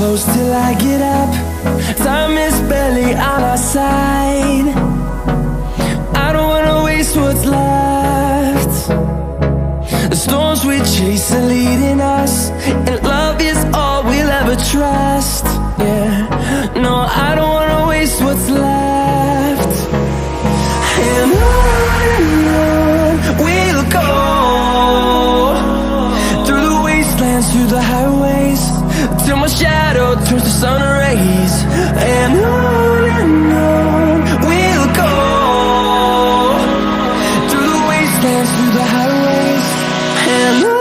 close till I get up. Time is barely on our side. I don't wanna waste what's left. The storms we chase are leading us, and love is all we'll ever trust. Yeah, no, I don't wanna waste what's left. And on we'll go, through the wastelands, through the highways, till my shadow turns to sun rays. And on we'll go, through the wastelands, through the highways, and on.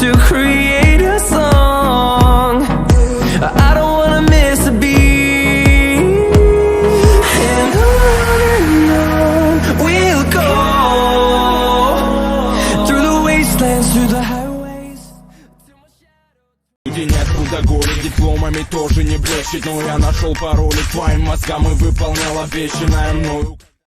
To create a song, I don't wanna miss a beat. And on we'll go, through the wastelands, through the highways. Люди неоткуда горе, дипломами тоже не блещет. Но я нашел пароли к твоим мозгам и выполнял обещанное мною.